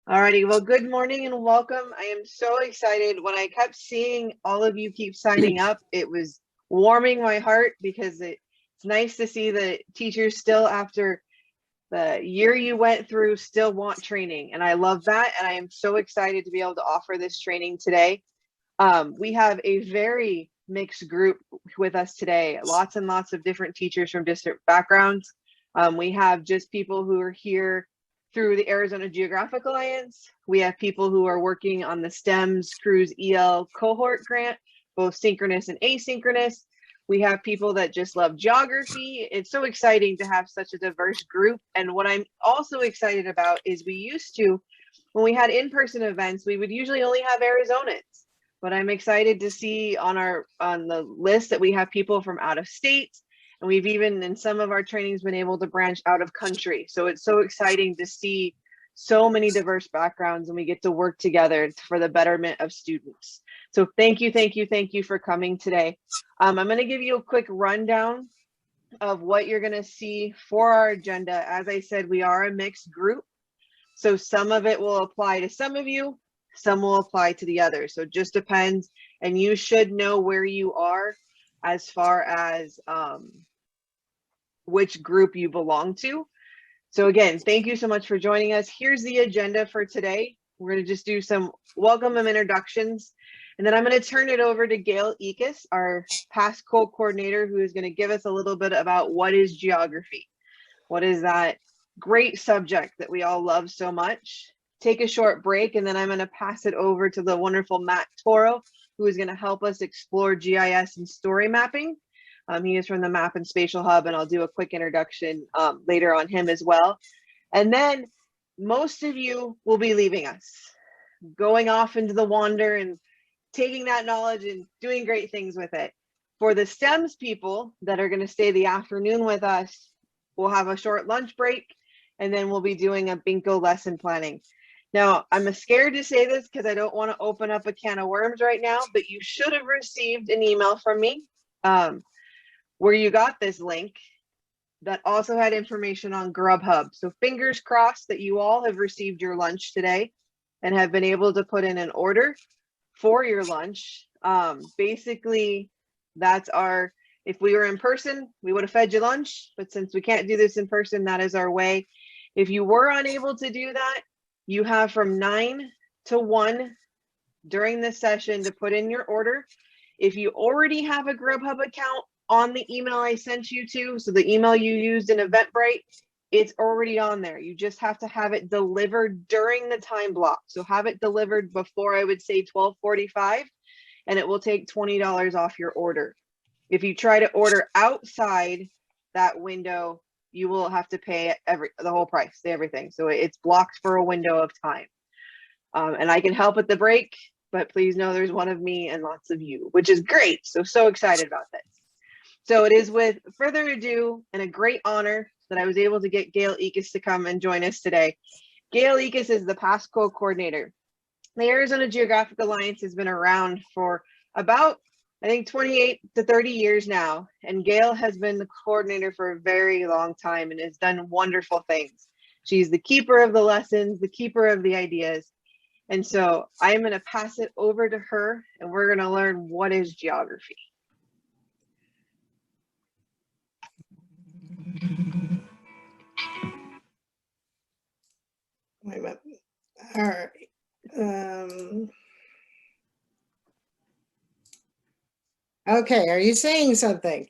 Alrighty, well, good morning and welcome. I am so excited. When I kept seeing all of you keep signing up, it was warming my heart because it's nice to see the teachers still, after the year you went through, still want training. And I love that. And I am so excited to be able to offer this training today. We have a very mixed group with us today, lots and lots of different teachers from different backgrounds. We have just people who are here through the Arizona Geographic Alliance. We have people who are working on the STEMS Cruise EL cohort grant, both synchronous and asynchronous. We have people that just love geography. It's so exciting to have such a diverse group. And what I'm also excited about is we used to, when we had in-person events, we would usually only have Arizonans. But I'm excited to see on the list that we have people from out of state, and we've even in some of our trainings been able to branch out of country. So it's so exciting to see so many diverse backgrounds, and we get to work together for the betterment of students. So thank you for coming today. I'm going to give you a quick rundown of what you're going to see for our agenda. As I said, we are a mixed group, so some of it will apply to some of you, some will apply to the others. So it just depends, and you should know where you are as far as which group you belong to. So again, thank you so much for joining us. Here's the agenda for today. We're going to just do some welcome and introductions, and then I'm going to turn it over to Gail Ekus, our past co-coordinator, who is going to give us a little bit about what is geography. What is that great subject that we all love so much? Take a short break, and then I'm going to pass it over to the wonderful Matt Toro, who is going to help us explore GIS and story mapping. He is from the Map and Spatial Hub, and I'll do a quick introduction later on him as well. And then most of you will be leaving us, going off into the wander and taking that knowledge and doing great things with it. For the STEMS people that are going to stay the afternoon with us, we'll have a short lunch break, and then we'll be doing a bingo lesson planning. Now, I'm scared to say this because I don't want to open up a can of worms right now, but you should have received an email from me where you got this link that also had information on Grubhub. So fingers crossed that you all have received your lunch today and have been able to put in an order for your lunch. Basically, that's our, if we were in person, we would have fed you lunch, but since we can't do this in person, that is our way. If you were unable to do that, you have from 9 to 1 during this session to put in your order. If you already have a Grubhub account on the email I sent you to, so the email you used in Eventbrite, it's already on there. You just have to have it delivered during the time block. So have it delivered before, I would say, 12:45, and it will take $20 off your order. If you try to order outside that window, you will have to pay the whole price, everything. So it's blocked for a window of time. And I can help at the break, but please know there's one of me and lots of you, which is great. So excited about this. So it is with further ado and a great honor that I was able to get Gail Ekus to come and join us today. Gail Ekus is the past co-coordinator. The Arizona Geographic Alliance has been around for about, I think, 28 to 30 years now, and Gail has been the coordinator for a very long time and has done wonderful things. She's the keeper of the lessons, the keeper of the ideas, and so I'm going to pass it over to her, and we're going to learn what is geography. Wait a minute. All right. Okay, are you saying something?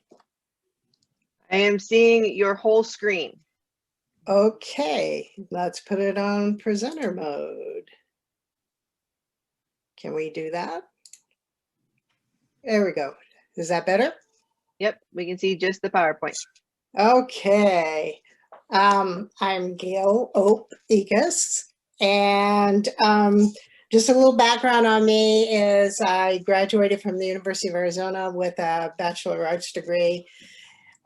I am seeing your whole screen. Okay, let's put it on presenter mode. Can we do that? There we go. Is that better? Yep, we can see just the PowerPoint. Okay. I'm Gail Ekus, and just a little background on me is I graduated from the University of Arizona with a Bachelor of Arts degree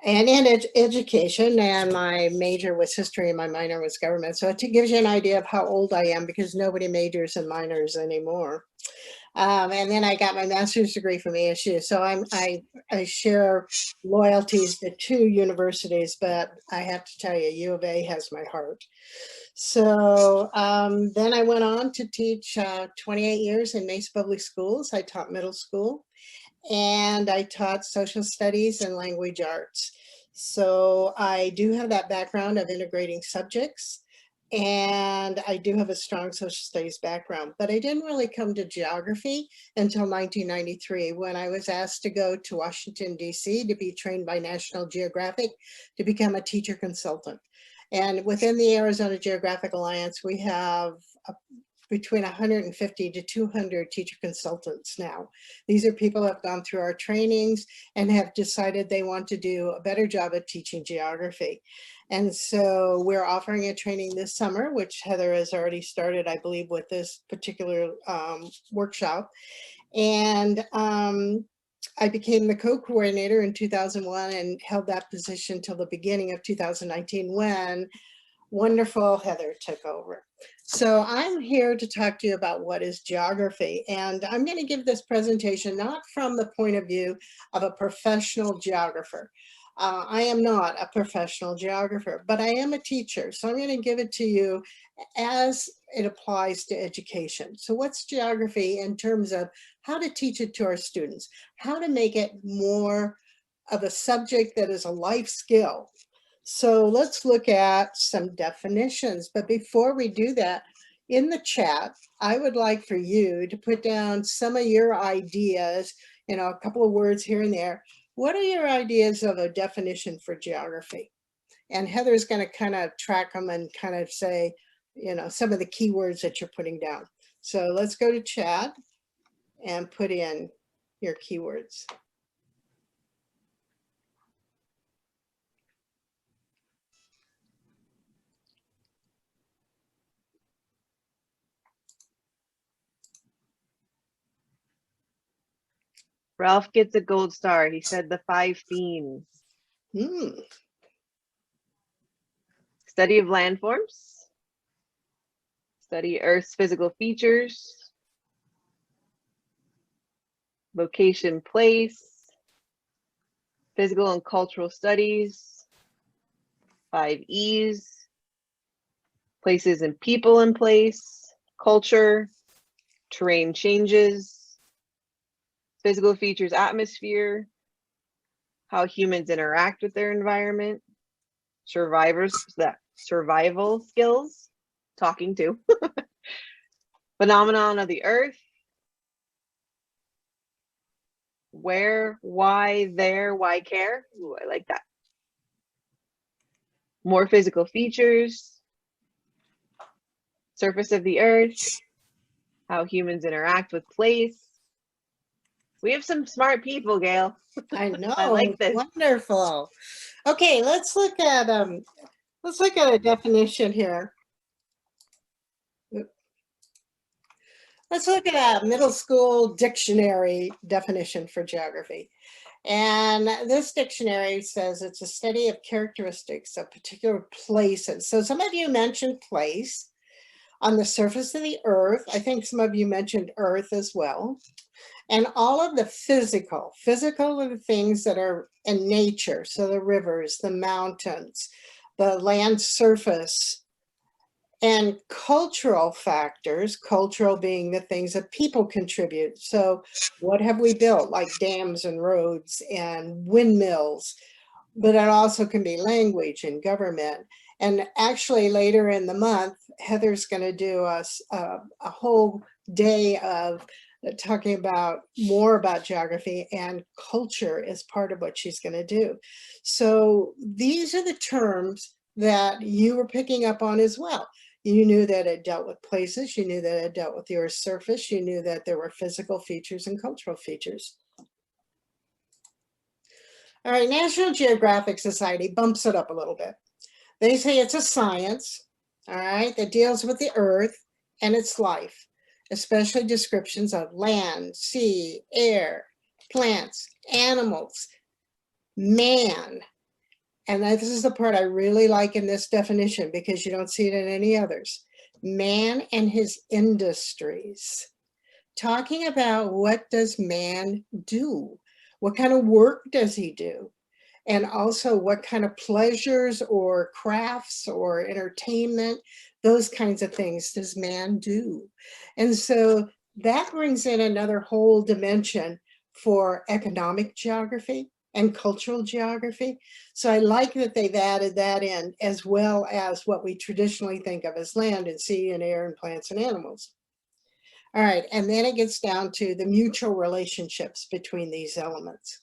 and in education, and my major was history and my minor was government. So it gives you an idea of how old I am because nobody majors in minors anymore. And then I got my master's degree from ASU. So I share loyalties to two universities, but I have to tell you, U of A has my heart. So then I went on to teach 28 years in Mesa Public Schools. I taught middle school and I taught social studies and language arts. So I do have that background of integrating subjects, and I do have a strong social studies background, but I didn't really come to geography until 1993 when I was asked to go to Washington, D.C. to be trained by National Geographic to become a teacher consultant. And within the Arizona Geographic Alliance, we have between 150 to 200 teacher consultants now. These are people who have gone through our trainings and have decided they want to do a better job at teaching geography. And so we're offering a training this summer, which Heather has already started, I believe, with this particular workshop. And I became the co-coordinator in 2001 and held that position till the beginning of 2019 when wonderful Heather took over. So I'm here to talk to you about what is geography. And I'm going to give this presentation not from the point of view of a professional geographer. I am not a professional geographer, but I am a teacher. So I'm going to give it to you as it applies to education. So what's geography in terms of how to teach it to our students, how to make it more of a subject that is a life skill. So let's look at some definitions. But before we do that, in the chat, I would like for you to put down some of your ideas, a couple of words here and there. What are your ideas of a definition for geography? And Heather's going to kind of track them and kind of say, some of the keywords that you're putting down. So let's go to chat and put in your keywords. Ralph gets a gold star. He said the 5 themes. Study of landforms. Study Earth's physical features. Location, place. Physical and cultural studies. 5 E's. Places and people in place. Culture. Terrain changes. Physical features, atmosphere, how humans interact with their environment, survival skills, talking to, phenomenon of the earth, where, why, there, why care. Ooh, I like that. More physical features, surface of the earth, how humans interact with place. We have some smart people, Gail. I know. I like this. Wonderful. Okay, let's look at a definition here. Let's look at a middle school dictionary definition for geography. And this dictionary says it's a study of characteristics of particular places. So some of you mentioned place on the surface of the earth. I think some of you mentioned earth as well. And all of the physical are the things that are in nature. So the rivers, the mountains, the land surface, and cultural factors, cultural being the things that people contribute. So what have we built, like dams and roads and windmills? But it also can be language and government. And actually later in the month, Heather's going to do a whole day of talking about more about geography, and culture is part of what she's going to do. So these are the terms that you were picking up on as well. You knew that it dealt with places, you knew that it dealt with the Earth's surface, you knew that there were physical features and cultural features. All right, National Geographic Society bumps it up a little bit. They say it's a science, all right, that deals with the Earth and its life, especially descriptions of land, sea, air, plants, animals, man. And this is the part I really like in this definition because you don't see it in any others. Man and his industries. talking about what does man do? What kind of work does he do? And also what kind of pleasures or crafts or entertainment, those kinds of things does man do? And so that brings in another whole dimension for economic geography and cultural geography. So I like that they've added that in, as well as what we traditionally think of as land and sea and air and plants and animals. All right, and then it gets down to the mutual relationships between these elements.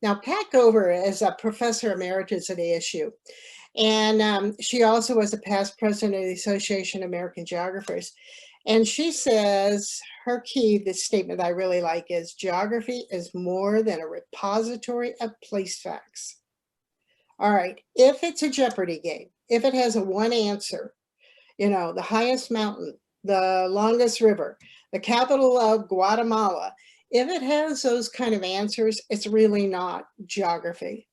Now, Pat Gover is a professor emeritus at ASU, and she also was a past president of the Association of American Geographers. And she says her key, this statement I really like, is geography is more than a repository of place facts. All right, if it's a Jeopardy game, if it has a one answer, you know, the highest mountain, the longest river, the capital of Guatemala, if it has those kind of answers, it's really not geography.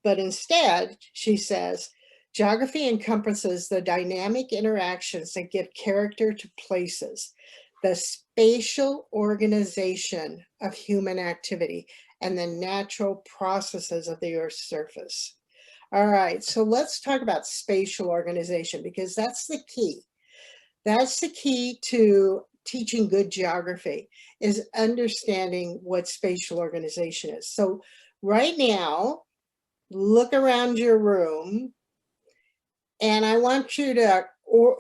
But instead, she says, geography encompasses the dynamic interactions that give character to places, the spatial organization of human activity, and the natural processes of the Earth's surface. All right, so let's talk about spatial organization, because that's the key. That's the key to teaching good geography, is understanding what spatial organization is. So right now, look around your room, and I want you to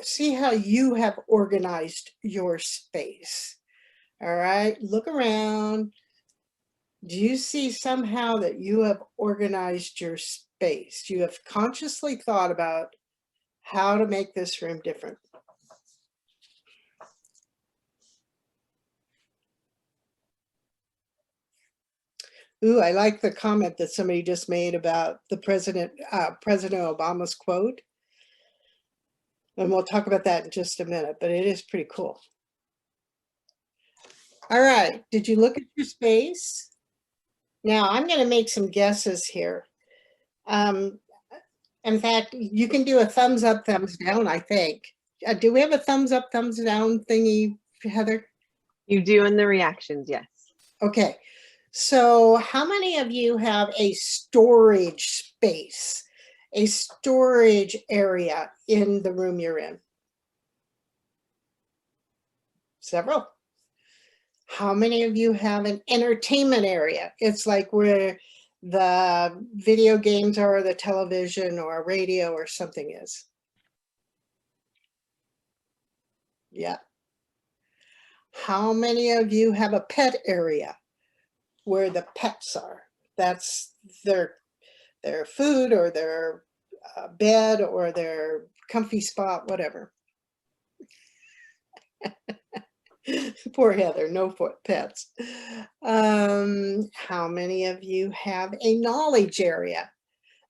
see how you have organized your space. All right, look around. Do you see somehow that you have organized your space? You have consciously thought about how to make this room different. Ooh, I like the comment that somebody just made about the President Obama's quote. And we'll talk about that in just a minute, but it is pretty cool. All right, did you look at your space? Now I'm going to make some guesses here. In fact, you can do a thumbs up, thumbs down, I think. Do we have a thumbs up, thumbs down thingy, Heather? You do in the reactions, yes. Okay, so how many of you have a storage space, a storage area in the room you're in? Several. How many of you have an entertainment area? It's like where the video games are, the television or radio or something is. Yeah. How many of you have a pet area where the pets are? That's their food or their bed or their comfy spot, whatever. Poor Heather, no pets. How many of you have a knowledge area?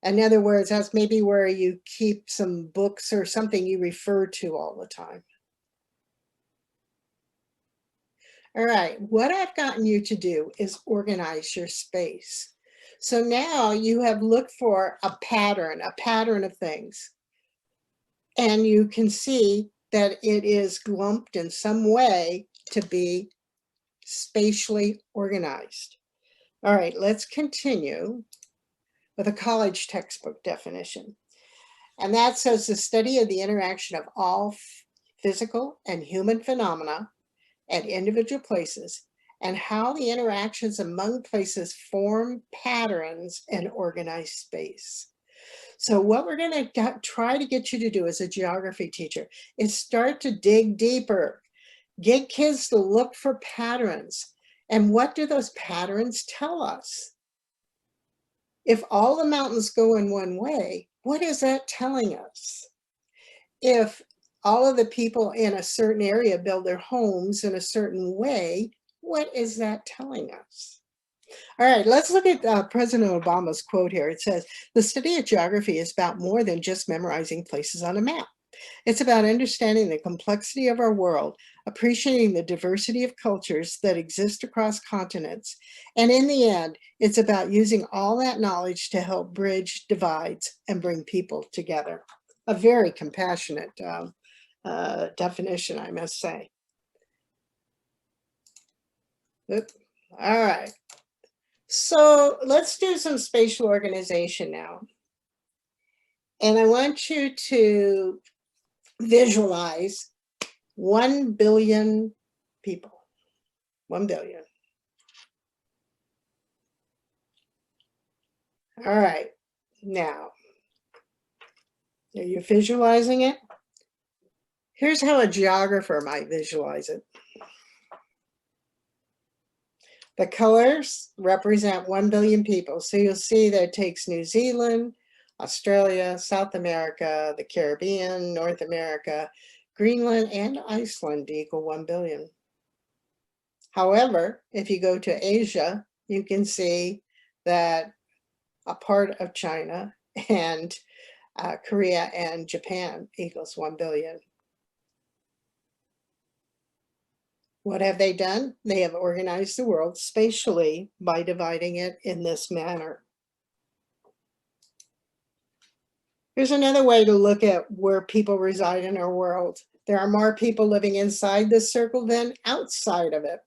In other words, that's maybe where you keep some books or something you refer to all the time. All right, what I've gotten you to do is organize your space. So now you have looked for a pattern of things. And you can see that it is lumped in some way to be spatially organized. All right, let's continue with a college textbook definition. And that says the study of the interaction of all physical and human phenomena at individual places and how the interactions among places form patterns and organize space. So what we're going to try to get you to do as a geography teacher is start to dig deeper. Get kids to look for patterns. And what do those patterns tell us? If all the mountains go in one way, what is that telling us? If all of the people in a certain area build their homes in a certain way, what is that telling us? All right, let's look at President Obama's quote here. It says, the study of geography is about more than just memorizing places on a map. It's about understanding the complexity of our world, appreciating the diversity of cultures that exist across continents. And in the end, it's about using all that knowledge to help bridge divides and bring people together. A very compassionate definition, I must say. Oop. All right. So let's do some spatial organization now. And I want you to visualize 1 billion people. 1 billion. All right. Now, are you visualizing it? Here's how a geographer might visualize it. The colors represent 1 billion people. So you'll see that it takes New Zealand, Australia, South America, the Caribbean, North America, Greenland, and Iceland to equal 1 billion. However, if you go to Asia, you can see that a part of China and Korea and Japan equals 1 billion. What have they done? They have organized the world spatially by dividing it in this manner. Here's another way to look at where people reside in our world. There are more people living inside this circle than outside of it.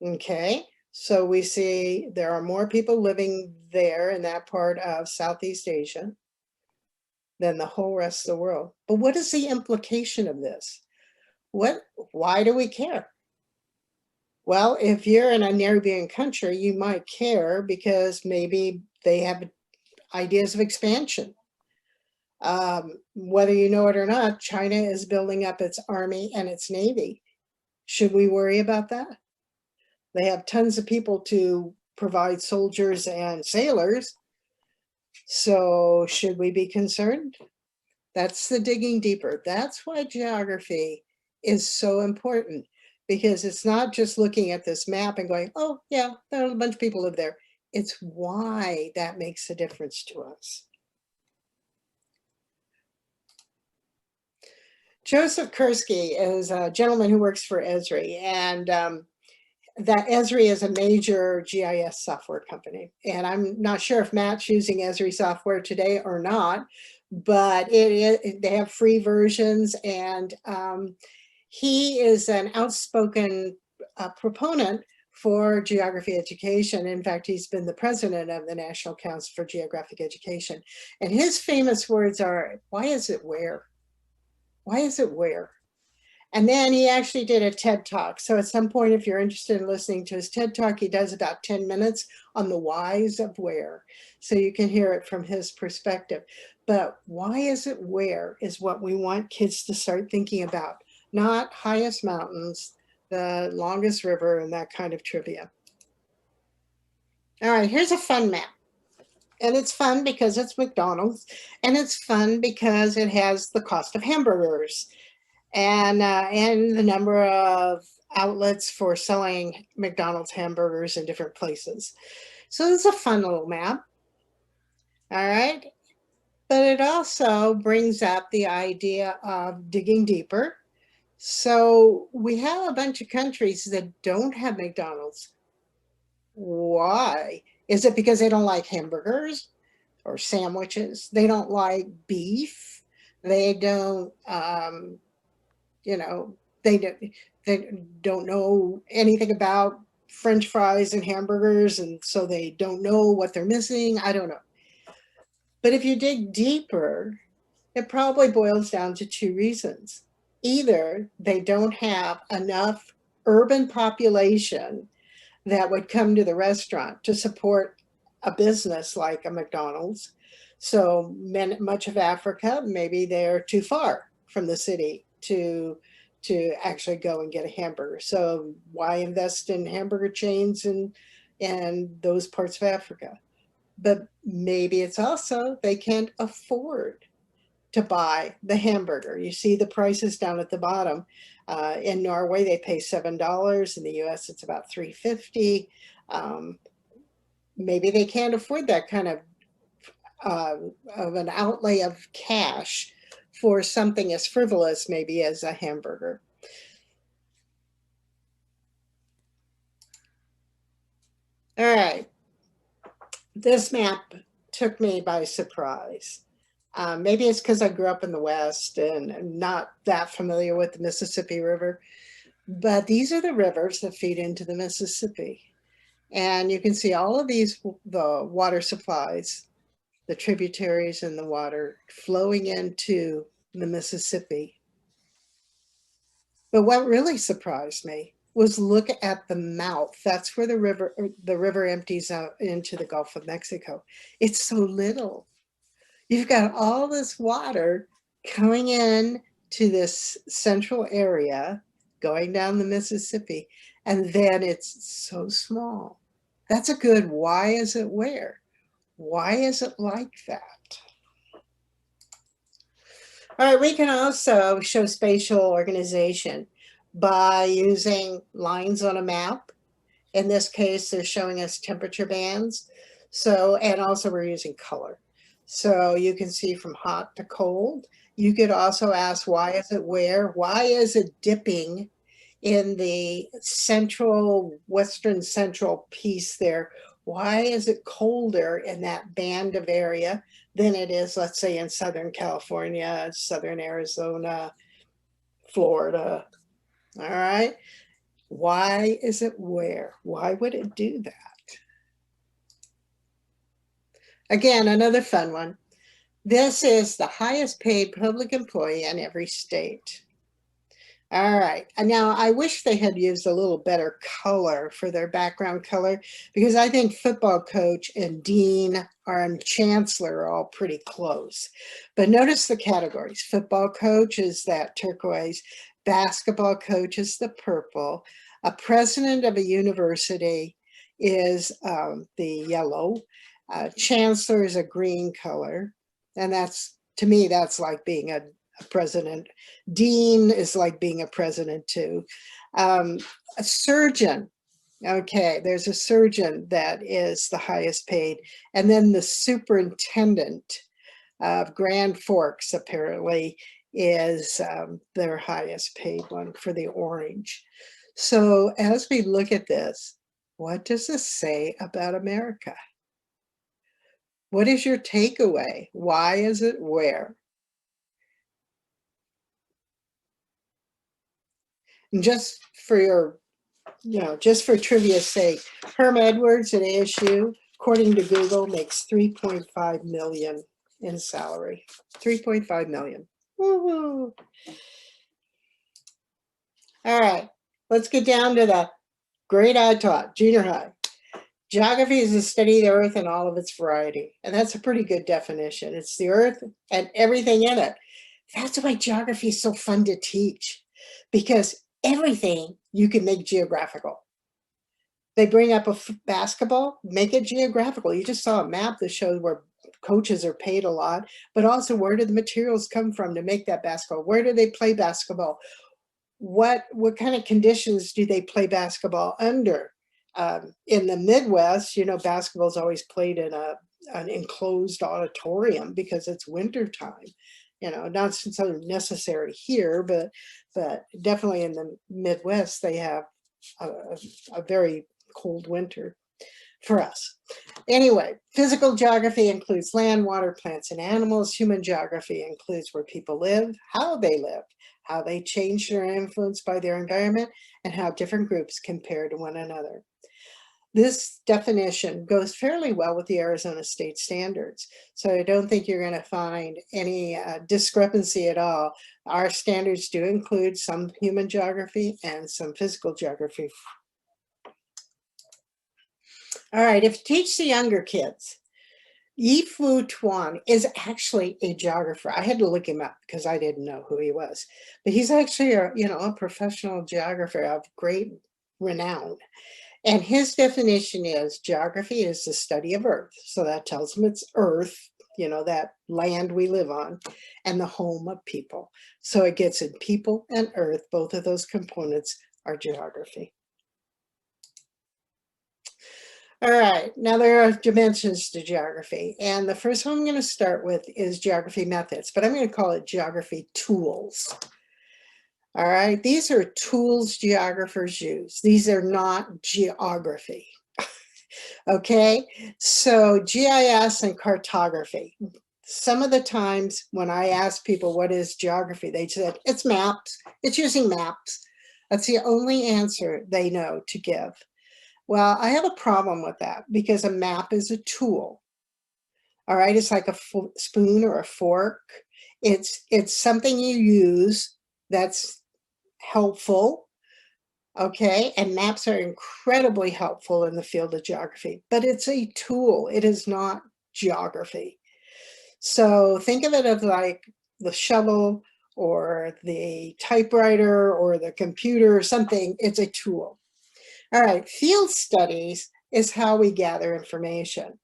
Okay, so we see there are more people living there in that part of Southeast Asia than the whole rest of the world. But what is the implication of this? Why do we care? Well, if you're in a neighboring country, you might care because maybe they have ideas of expansion. Whether you know it or not, China is building up its army and its navy. Should we worry about that? They have tons of people to provide soldiers and sailors. So should we be concerned? That's the digging deeper. That's why geography is so important, because it's not just looking at this map and going, oh yeah, there are a bunch of people live there. It's why that makes a difference to us. Joseph Kursky is a gentleman who works for Esri, and that Esri is a major GIS software company. And I'm not sure if Matt's using Esri software today or not, but they have free versions, and he is an outspoken proponent for geography education. In fact, he's been the president of the National Council for Geographic Education. And his famous words are, why is it where? Why is it where? And then he actually did a TED Talk. So at some point, if you're interested in listening to his TED Talk, he does about 10 minutes on the whys of where. So you can hear it from his perspective. But why is it where is what we want kids to start thinking about, not highest mountains, the longest river, and that kind of trivia. All right, here's a fun map. And it's fun because it's McDonald's, and it's fun because it has the cost of hamburgers and the number of outlets for selling McDonald's hamburgers in different places. So it's a fun little map. All right. But it also brings up the idea of digging deeper. So we have a bunch of countries that don't have McDonald's. Why? Is it because they don't like hamburgers or sandwiches? They don't like beef? They don't, you know, they don't know anything about French fries and hamburgers, and so they don't know what they're missing. I don't know. But if you dig deeper, it probably boils down to two reasons. Either they don't have enough urban population that would come to the restaurant to support a business like a McDonald's. So much of Africa, maybe they're too far from the city to actually go and get a hamburger. So why invest in hamburger chains in those parts of Africa? But maybe it's also they can't afford to buy the hamburger. You see the prices down at the bottom. In Norway, they pay $7. In the US, it's about $3.50. Maybe they can't afford that kind of an outlay of cash for something as frivolous maybe as a hamburger. All right. This map took me by surprise. Maybe it's because I grew up in the West and I'm not that familiar with the Mississippi River, But these are the rivers that feed into the Mississippi. And you can see all of these, the water supplies, the tributaries and the water flowing into the Mississippi. But what really surprised me was look at the mouth. That's where the river empties out into the Gulf of Mexico. It's so little. You've got all this water coming in to this central area, going down the Mississippi, and then it's so small. That's a good why is it where? Why is it like that? All right, we can also show spatial organization by using lines on a map. In this case, they're showing us temperature bands. So, and also we're using color. So you can see from hot to cold. You could also ask, why is it where? Why is it dipping in the western central piece there? Why is it colder in that band of area than it is, let's say, in Southern California, Southern Arizona, Florida? All right. Why is it where? Why would it do that? Again, another fun one. This is the highest paid public employee in every state. All right, and now I wish they had used a little better color for their background color, because I think football coach and dean and chancellor are all pretty close. But notice the categories. Football coach is that turquoise, basketball coach is the purple, a president of a university is the yellow, chancellor is a green color, and that's, to me, that's like being a president. Dean is like being a president too. A surgeon, okay, there's a surgeon that is the highest paid. And then the superintendent of Grand Forks apparently is their highest paid one for the orange. So as we look at this, what does this say about America? What is your takeaway? Why is it where? And just for your, just for trivia's sake, Herm Edwards at ASU, according to Google, makes 3.5 million in salary. 3.5 million. Woo-hoo. All right, let's get down to the grade I taught, junior high. Geography is the study of the earth and all of its variety. And that's a pretty good definition. It's the earth and everything in it. That's why geography is so fun to teach, because everything you can make geographical. They bring up a basketball, make it geographical. You just saw a map that showed where coaches are paid a lot, but also where do the materials come from to make that basketball? Where do they play basketball? What kind of conditions do they play basketball under? In the Midwest, basketball is always played in an enclosed auditorium because it's wintertime. Not so necessary here, but definitely in the Midwest, they have a very cold winter for us. Anyway, physical geography includes land, water, plants, and animals. Human geography includes where people live, how they live, how they change their influence by their environment, and how different groups compare to one another. This definition goes fairly well with the Arizona state standards. So I don't think you're going to find any discrepancy at all. Our standards do include some human geography and some physical geography. All right, if you teach the younger kids, Yi-Fu Tuan is actually a geographer. I had to look him up because I didn't know who he was. But he's actually a professional geographer of great renown. And his definition is geography is the study of Earth. So that tells him it's Earth, that land we live on, and the home of people. So it gets in people and Earth. Both of those components are geography. All right, now there are dimensions to geography. And the first one I'm going to start with is geography methods, but I'm going to call it geography tools. All right, these are tools geographers use. These are not geography. Okay, so GIS and cartography. Some of the times when I ask people what is geography, they said it's maps, it's using maps. That's the only answer they know to give. Well, I have a problem with that because a map is a tool. All right, it's like a spoon or a fork. It's something you use that's helpful. Okay, and maps are incredibly helpful in the field of geography, but it's a tool. It is not geography. So think of it as like the shovel or the typewriter or the computer or something. It's a tool. All right, field studies is how we gather information.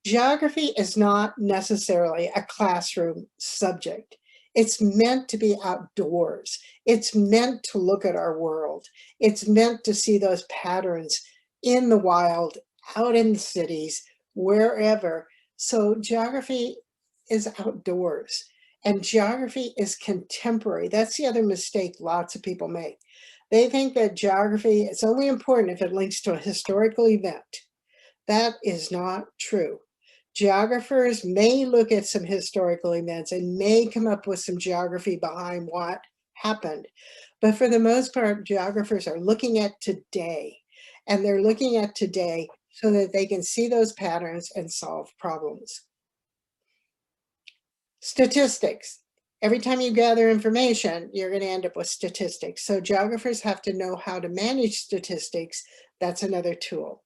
Geography is not necessarily a classroom subject. It's meant to be outdoors. It's meant to look at our world. It's meant to see those patterns in the wild, out in the cities, wherever. So geography is outdoors, and geography is contemporary. That's the other mistake lots of people make. They think that geography is only important if it links to a historical event. That is not true. Geographers may look at some historical events and may come up with some geography behind what happened. But for the most part, geographers are looking at today, and they're looking at today so that they can see those patterns and solve problems. Statistics. Every time you gather information, you're going to end up with statistics. So geographers have to know how to manage statistics. That's another tool.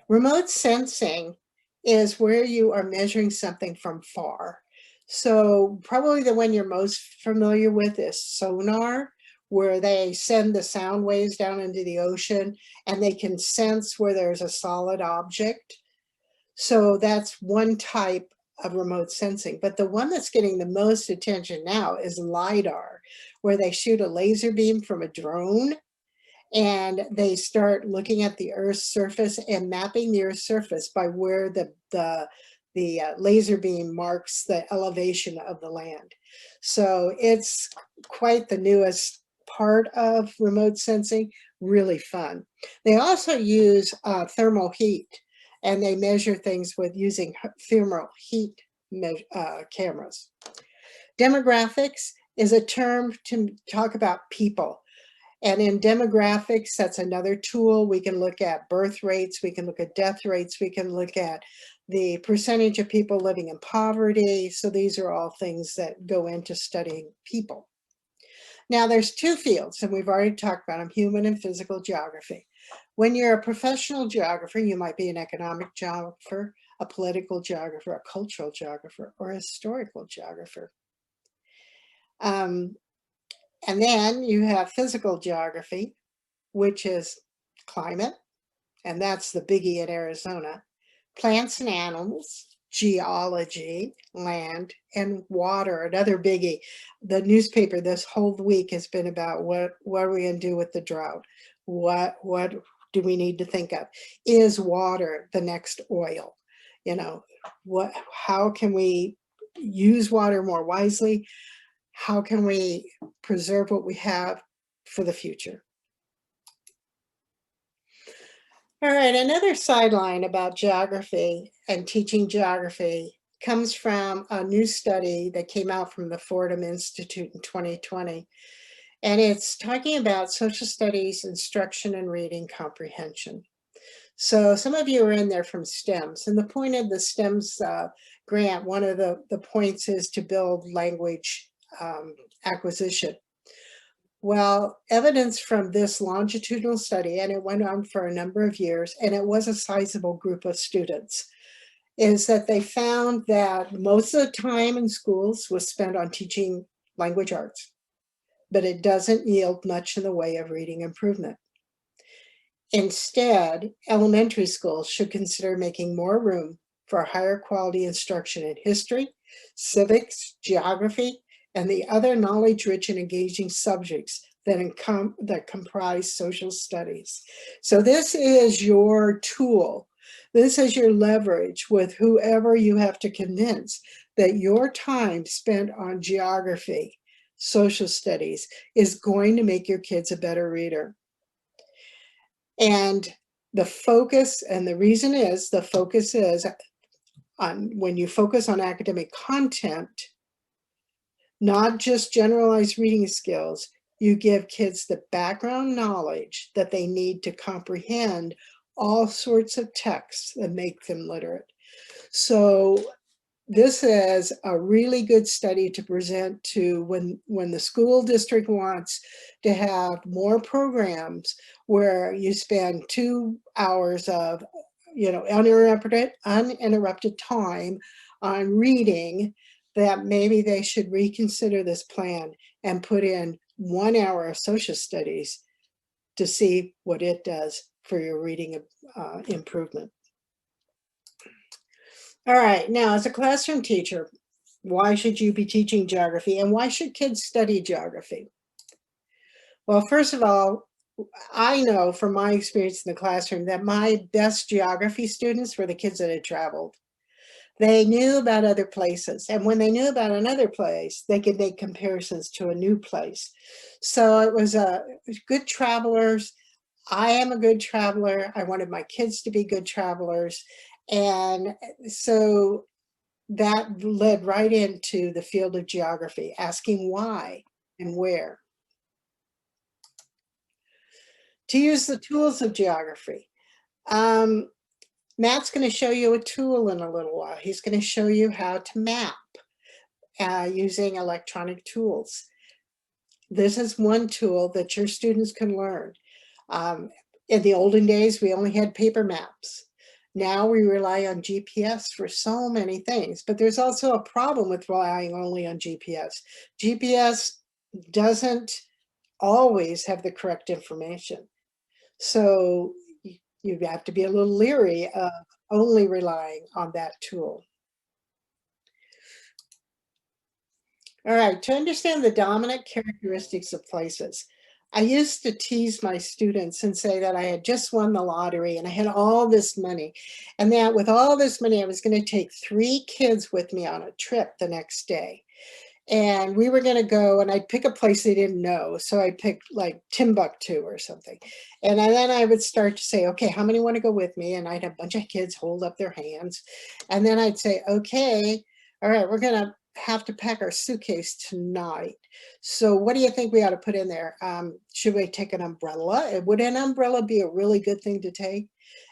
Remote sensing is where you are measuring something from far. So probably the one you're most familiar with is sonar, where they send the sound waves down into the ocean and they can sense where there's a solid object. So that's one type of remote sensing. But the one that's getting the most attention now is LiDAR, where they shoot a laser beam from a drone and they start looking at the Earth's surface and mapping the Earth's surface by where the laser beam marks the elevation of the land. So it's quite the newest part of remote sensing, really fun. They also use thermal heat, and they measure things with using thermal heat cameras. Demographics is a term to talk about people. And in demographics, that's another tool. We can look at birth rates, we can look at death rates, we can look at the percentage of people living in poverty. So these are all things that go into studying people. Now there's two fields, and we've already talked about them, human and physical geography. When you're a professional geographer, you might be an economic geographer, a political geographer, a cultural geographer, or a historical geographer. And then you have physical geography, which is climate, and that's the biggie in Arizona, plants and animals, geology, land, and water, another biggie. The newspaper this whole week has been about what are we going to do with the drought? What do we need to think of? Is water the next oil? You know, how can we use water more wisely? How can we preserve what we have for the future? All right, another sideline about geography and teaching geography comes from a new study that came out from the Fordham Institute in 2020. And it's talking about social studies, instruction, and reading comprehension. So some of you are in there from STEMS, and the point of the STEMS grant, one of the points is to build language acquisition. Well, evidence from this longitudinal study, and it went on for a number of years, and it was a sizable group of students, is that they found that most of the time in schools was spent on teaching language arts, but it doesn't yield much in the way of reading improvement. Instead, elementary schools should consider making more room for higher quality instruction in history, civics, geography, and the other knowledge-rich and engaging subjects that comprise social studies. So this is your tool. This is your leverage with whoever you have to convince that your time spent on geography, social studies, is going to make your kids a better reader. And the focus, and the reason is, the focus is on when you focus on academic content, not just generalized reading skills, You give kids the background knowledge that they need to comprehend all sorts of texts that make them literate. So this is a really good study to present to when the school district wants to have more programs where you spend 2 hours of, uninterrupted time on reading, that maybe they should reconsider this plan and put in 1 hour of social studies to see what it does for your reading improvement. All right, now as a classroom teacher, why should you be teaching geography and why should kids study geography? Well, first of all, I know from my experience in the classroom that my best geography students were the kids that had traveled. They knew about other places, and when they knew about another place, they could make comparisons to a new place. So it was good travelers. I am a good traveler. I wanted my kids to be good travelers. And so that led right into the field of geography, asking why and where. To use the tools of geography. Matt's going to show you a tool in a little while. He's going to show you how to map using electronic tools. This is one tool that your students can learn. In the olden days, we only had paper maps. Now we rely on GPS for so many things, but there's also a problem with relying only on GPS. GPS doesn't always have the correct information. So you have to be a little leery of only relying on that tool. All right, to understand the dominant characteristics of places, I used to tease my students and say that I had just won the lottery and I had all this money. And that with all this money, I was going to take 3 kids with me on a trip the next day. And we were going to go and I'd pick a place they didn't know. So I picked like Timbuktu or something. And then I would start to say, okay, how many want to go with me? And I'd have a bunch of kids hold up their hands. And then I'd say, okay, all right, we're going to have to pack our suitcase tonight. So what do you think we ought to put in there? Should we take an umbrella? Would an umbrella be a really good thing to take?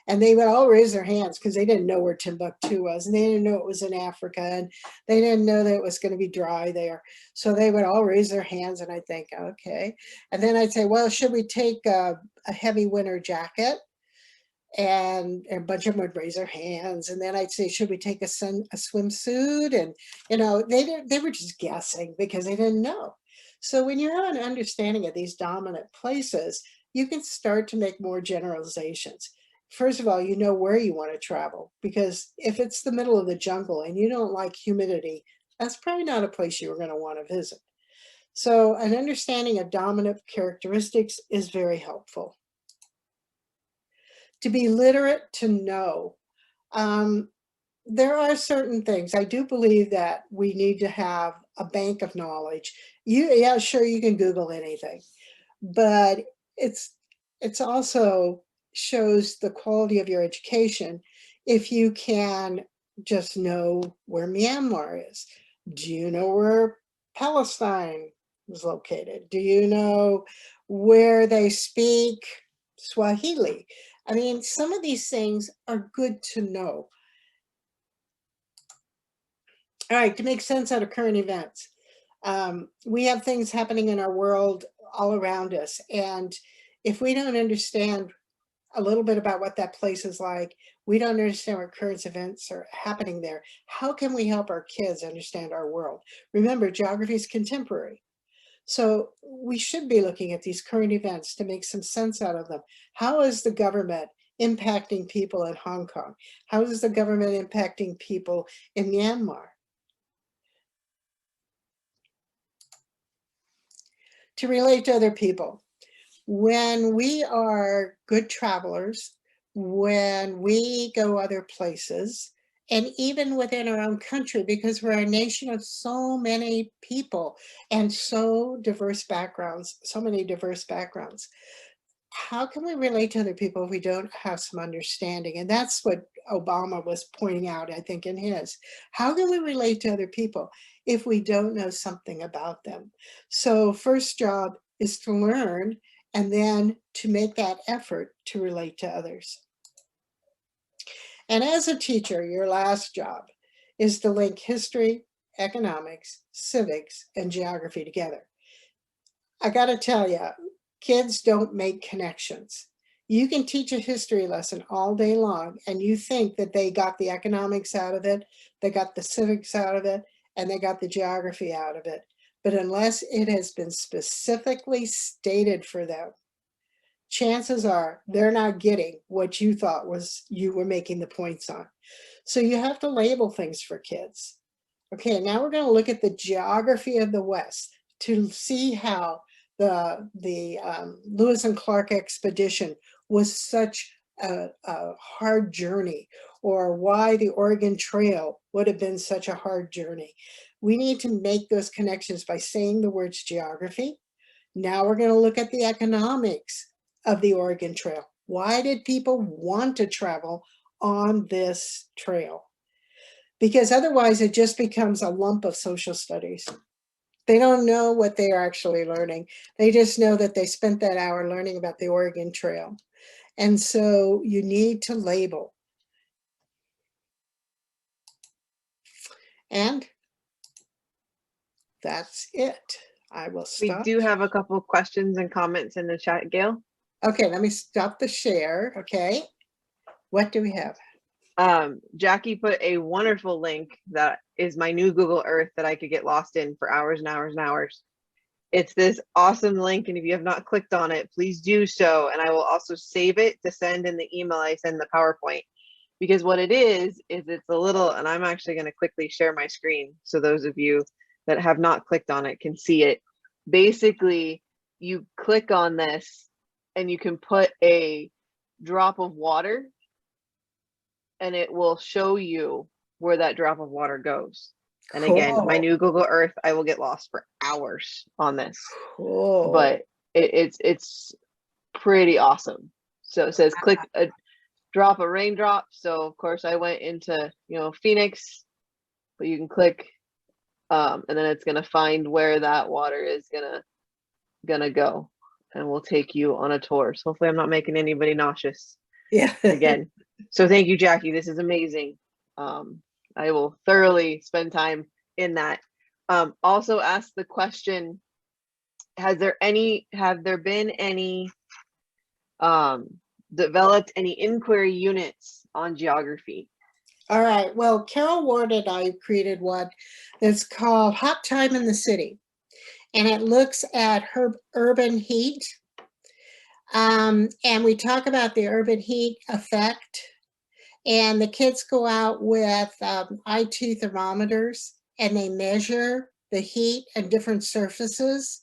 And they would all raise their hands because they didn't know where Timbuktu was, and they didn't know it was in Africa, and they didn't know that it was going to be dry there. So they would all raise their hands, and I'd think, okay. And then I'd say, well, should we take a heavy winter jacket? And a bunch of them would raise their hands. And then I'd say, should we take a swimsuit? And, they were just guessing because they didn't know. So when you have an understanding of these dominant places, you can start to make more generalizations. First of all, you know where you want to travel, because if it's the middle of the jungle and you don't like humidity, that's probably not a place you are going to want to visit. So an understanding of dominant characteristics is very helpful. To be literate, to know. There are certain things. I do believe that we need to have a bank of knowledge. Yeah, sure, you can Google anything, but it's also shows the quality of your education if you can just know where Myanmar is. Do you know where Palestine is located? Do you know where they speak Swahili? I mean, some of these things are good to know. All right, to make sense out of current events. We have things happening in our world all around us. And if we don't understand a little bit about what that place is like, we don't understand what current events are happening there, how can we help our kids understand our world? Remember, geography is contemporary. So we should be looking at these current events to make some sense out of them. How is the government impacting people in Hong Kong? How is the government impacting people in Myanmar? To relate to other people. When we are good travelers, when we go other places, and even within our own country, because we're a nation of so many people and so diverse backgrounds, so many diverse backgrounds, how can we relate to other people if we don't have some understanding? And that's what Obama was pointing out, I think, in his. How can we relate to other people if we don't know something about them? So first job is to learn and then to make that effort to relate to others. And as a teacher, your last job is to link history, economics, civics, and geography together. I got to tell you, kids don't make connections. You can teach a history lesson all day long and you think that they got the economics out of it, they got the civics out of it, and they got the geography out of it. But unless it has been specifically stated for them, chances are they're not getting what you thought was you were making the points on. So you have to label things for kids. Okay, now we're going to look at the geography of the West to see how the Lewis and Clark expedition was such a hard journey, or why the Oregon Trail would have been such a hard journey. We need to make those connections by saying the words geography. Now we're going to look at the economics of the Oregon Trail. Why did people want to travel on this trail? Because otherwise it just becomes a lump of social studies. They don't know what they are actually learning. They just know that they spent that hour learning about the Oregon Trail. And so you need to label. And that's it. I will stop. We do have a couple of questions and comments in the chat, Gail. Okay, let me stop the share. Okay. What do we have? Jackie put a wonderful link that is my new Google Earth that I could get lost in for hours and hours and hours. It's this awesome link, and if you have not clicked on it, please do so. And I will also save it to send in the email I send the PowerPoint, because what it is it's a little, and I'm actually going to quickly share my screen so those of you that have not clicked on it can see it. Basically, you click on this and you can put a drop of water and it will show you where that drop of water goes. And again, my new Google Earth, I will get lost for hours on this. Cool. But it's pretty awesome. So it says click a drop a raindrop. So of course I went into, Phoenix, but you can click and then it's gonna find where that water is gonna go, and we'll take you on a tour. So hopefully I'm not making anybody nauseous. Yeah. Again. So thank you, Jackie. This is amazing. I will thoroughly spend time in that. Also ask the question, have there been any developed any inquiry units on geography? All right. Well, Carol Ward and I created one that's called Hot Time in the City. And it looks at urban heat. And we talk about the urban heat effect. And the kids go out with IT thermometers and they measure the heat and different surfaces.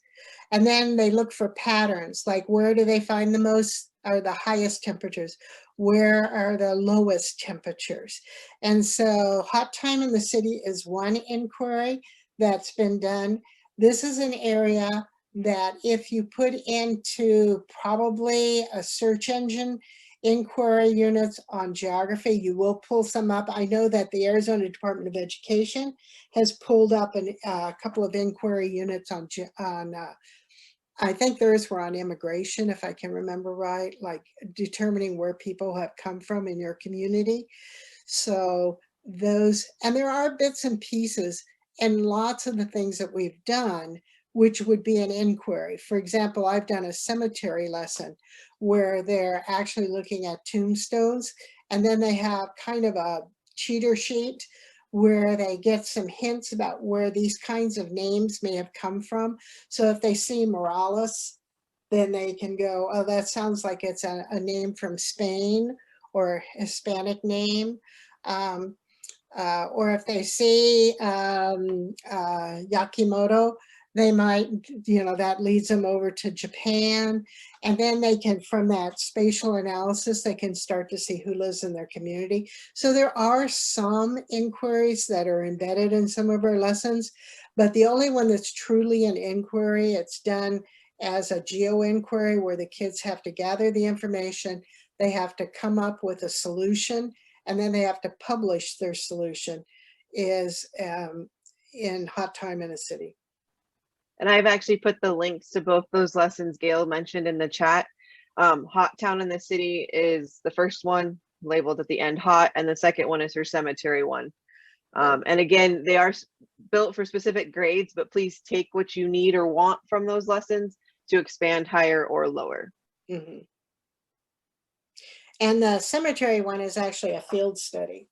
And then they look for patterns, like where do they find the most or the highest temperatures? Where are the lowest temperatures? And so Hot Time in the City is one inquiry that's been done. This is an area that if you put into probably a search engine, inquiry units on geography, you will pull some up. I know that the Arizona Department of Education has pulled up a couple of inquiry units on I think theirs were on immigration, if I can remember right, like determining where people have come from in your community. So those, and there are bits and pieces and lots of the things that we've done, which would be an inquiry. For example, I've done a cemetery lesson where they're actually looking at tombstones, and then they have kind of a cheater sheet where they get some hints about where these kinds of names may have come from. So if they see Morales, then they can go, oh, that sounds like it's a name from Spain or a Hispanic name. Or if they see Yakimoto, they might, that leads them over to Japan. And then they can, from that spatial analysis, they can start to see who lives in their community. So there are some inquiries that are embedded in some of our lessons, but the only one that's truly an inquiry, it's done as a geo inquiry where the kids have to gather the information, they have to come up with a solution, and then they have to publish their solution, is in Hot Time in a City. And I've actually put the links to both those lessons Gail mentioned in the chat. Hot Town in the City is the first one labeled at the end hot, and the second one is her cemetery one. And again, they are built for specific grades, but please take what you need or want from those lessons to expand higher or lower. Mhm. And the cemetery one is actually a field study.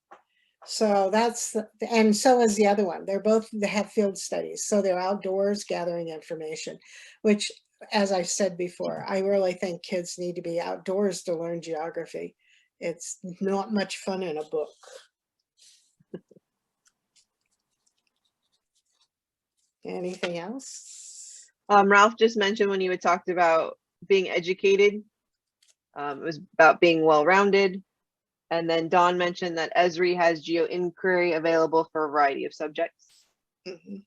So that's, and so is the other one. They have field studies. So they're outdoors gathering information, which, as I said before, I really think kids need to be outdoors to learn geography. It's not much fun in a book. Anything else? Ralph just mentioned when you had talked about being educated, it was about being well-rounded. And then Dawn mentioned that Esri has geo inquiry available for a variety of subjects. Mhm.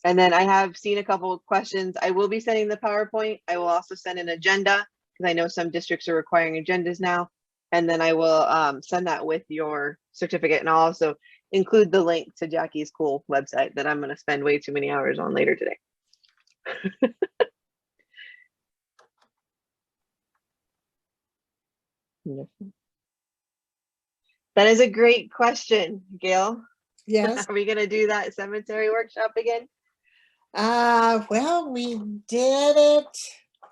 And then I have seen a couple of questions. I will be sending the PowerPoint. I will also send an agenda because I know some districts are requiring agendas now. And then I will send that with your certificate, and I'll also include the link to Jackie's cool website that I'm going to spend way too many hours on later today. That is a great question, Gail. Yes. Are we going to do that cemetery workshop again? Well, we did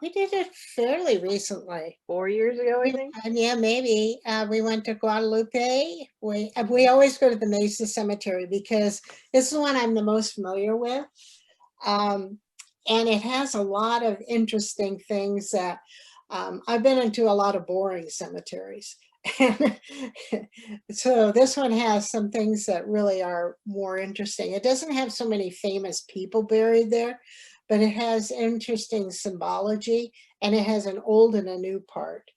it fairly recently. 4 years ago, I think. Yeah, maybe. We went to Guadalupe. We always go to the Mesa Cemetery because this is the one I'm the most familiar with. And it has a lot of interesting things that I've been into a lot of boring cemeteries. So this one has some things that really are more interesting. It doesn't have so many famous people buried there, but it has interesting symbology, and it has an old and a new part.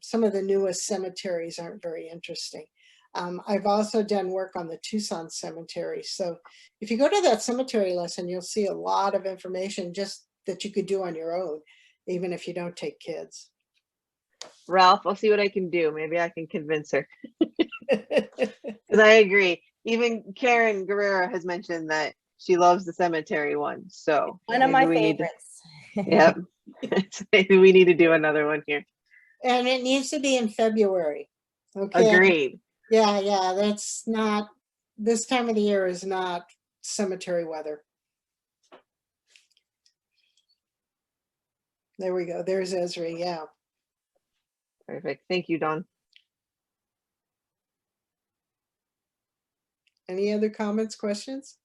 Some of the newest cemeteries aren't very interesting. I've also done work on the Tucson Cemetery. So if you go to that cemetery lesson, you'll see a lot of information just that you could do on your own, even if you don't take kids. Ralph, I'll see what I can do. Maybe I can convince her. Because I agree. Even Karen Guerrero has mentioned that she loves the cemetery one. So one of my maybe favorites. Yep. Maybe we need to do another one here. And it needs to be in February. Okay. Agreed. Yeah, that's not, this time of the year is not cemetery weather. There we go. There's Esri. Yeah. Perfect. Thank you, Dawn. Any other comments, questions?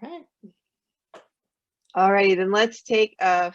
All right. All right, then let's take a